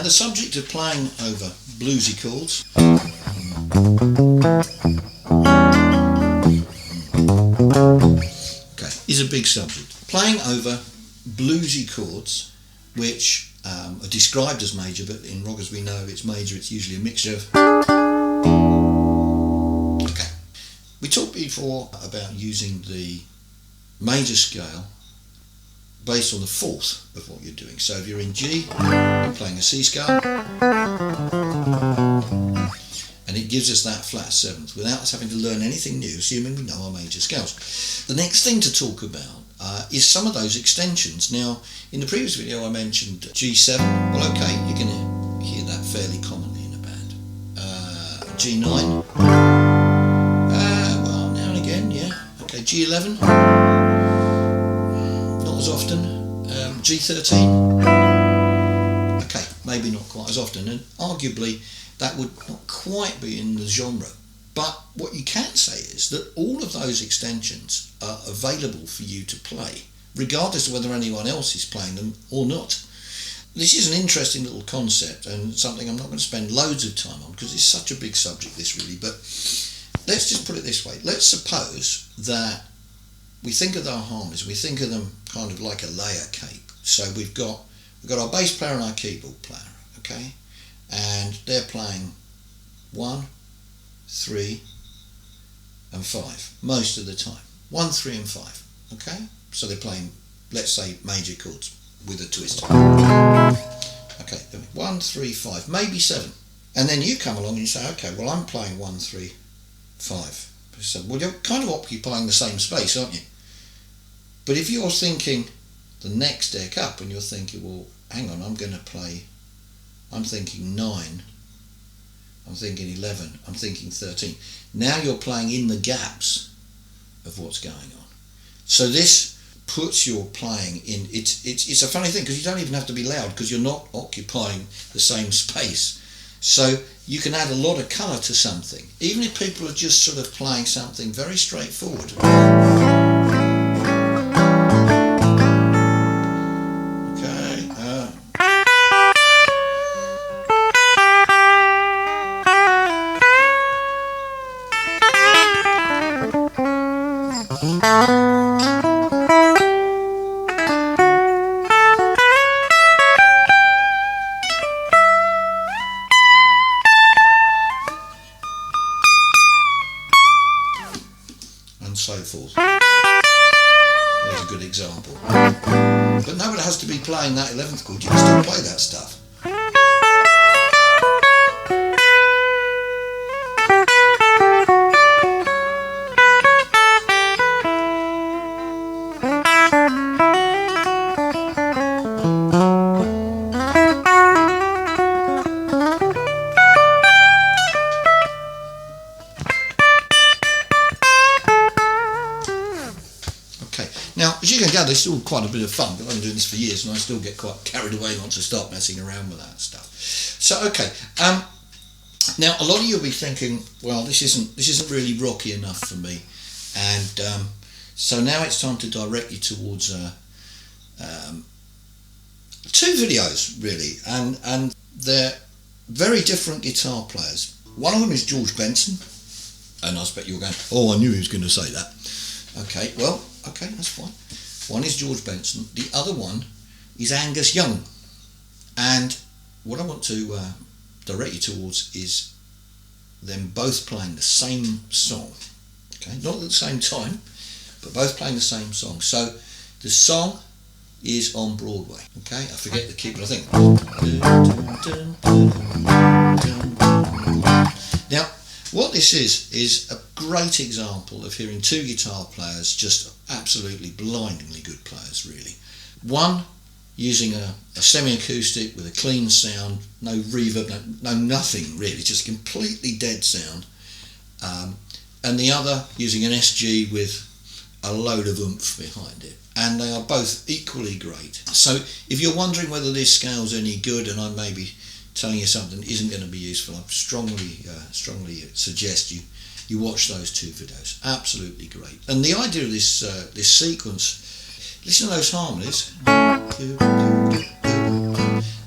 the subject of playing over bluesy chords. Okay, is a big subject. Playing over bluesy chords, which are described as major, but in rock, as we know, it's major. It's usually a mixture of. Okay, we talked before about using the major scale based on the fourth of what you're doing. So if you're in G, you're playing a C scale, and it gives us that flat seventh without us having to learn anything new, assuming we know our major scales. The next thing to talk about is some of those extensions. Now, in the previous video I mentioned G7. Well, okay, you're going to hear that fairly commonly in a band. G9. Well, now and again, yeah. Okay, G11. Not as often. G13. Okay, maybe not quite as often, and arguably that would not quite be in the genre. But what you can say is that all of those extensions are available for you to play, regardless of whether anyone else is playing them or not. This is an interesting little concept and something I'm not going to spend loads of time on because it's such a big subject, this really. But let's just put it this way. Let's suppose that we think of our harmonies, we think of them kind of like a layer cake. So we've got our bass player and our keyboard player, okay? And they're playing 1, 3 and 5 most of the time. 1, 3 and 5, okay? So they're playing, let's say, major chords with a twist. Okay, 1, 3, 5, maybe 7. And then you come along and you say, okay, well, I'm playing 1, 3, 5. So, well, you're kind of occupying the same space, aren't you? But if you're thinking the next deck up and you're thinking, well, hang on, I'm thinking 9, I'm thinking 11, I'm thinking 13. Now you're playing in the gaps of what's going on. So this puts your playing in, it's a funny thing because you don't even have to be loud because you're not occupying the same space. So you can add a lot of colour to something, even if people are just sort of playing something very straightforward. And so forth. There's a good example. But nobody has to be playing that 11th chord, you can still play that stuff. Now, as you can gather, it's still quite a bit of fun. I've been doing this for years and I still get quite carried away once I start messing around with that stuff. So, okay. Now, a lot of you will be thinking, well, this isn't really rocky enough for me. And so now it's time to direct you towards 2 videos, really. And they're very different guitar players. One of them is George Benson. And I expect you're going, oh, I knew he was going to say that. Okay, well, okay, that's fine. One is George Benson. The other one is Angus Young. And what I want to direct you towards is them both playing the same song. Okay, not at the same time, but both playing the same song. So the song is on Broadway. Okay, I forget the key, but I think. Now, what this is a great example of hearing 2 guitar players, just absolutely blindingly good players, really. One using a semi-acoustic with a clean sound, no reverb, no nothing really, just completely dead sound. And the other using an SG with a load of oomph behind it. And they are both equally great. So if you're wondering whether this scale's any good and I may be telling you something that isn't going to be useful, I strongly suggest you watch those 2 videos. Absolutely great. And the idea of this this sequence, listen to those harmonies.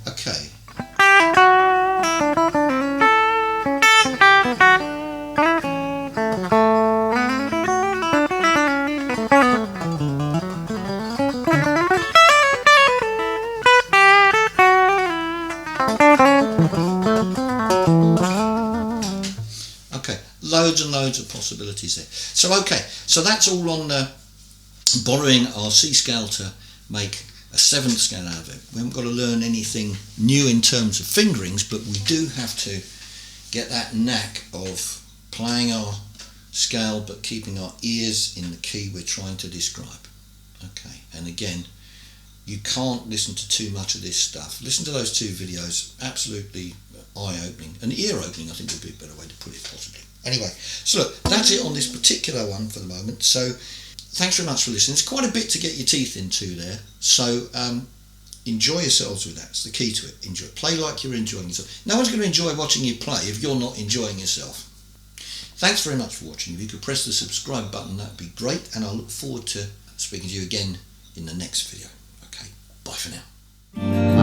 Okay. loads and loads of possibilities there. So okay, so that's all on borrowing our C scale to make a 7th scale out of it. We haven't got to learn anything new in terms of fingerings, but we do have to get that knack of playing our scale but keeping our ears in the key we're trying to describe. Okay, and again, you can't listen to too much of this stuff. Listen to those 2 videos, absolutely eye-opening, and ear-opening I think would be a better way to put it possibly. Anyway, so look, that's it on this particular one for the moment. So thanks very much for listening. It's quite a bit to get your teeth into there, so enjoy yourselves with that. It's the key to it. Enjoy. Play like you're enjoying yourself. No one's going to enjoy watching you play if you're not enjoying yourself. Thanks very much for watching. If you could press the subscribe button, that'd be great, and I look forward to speaking to you again in the next video. Okay, bye for now.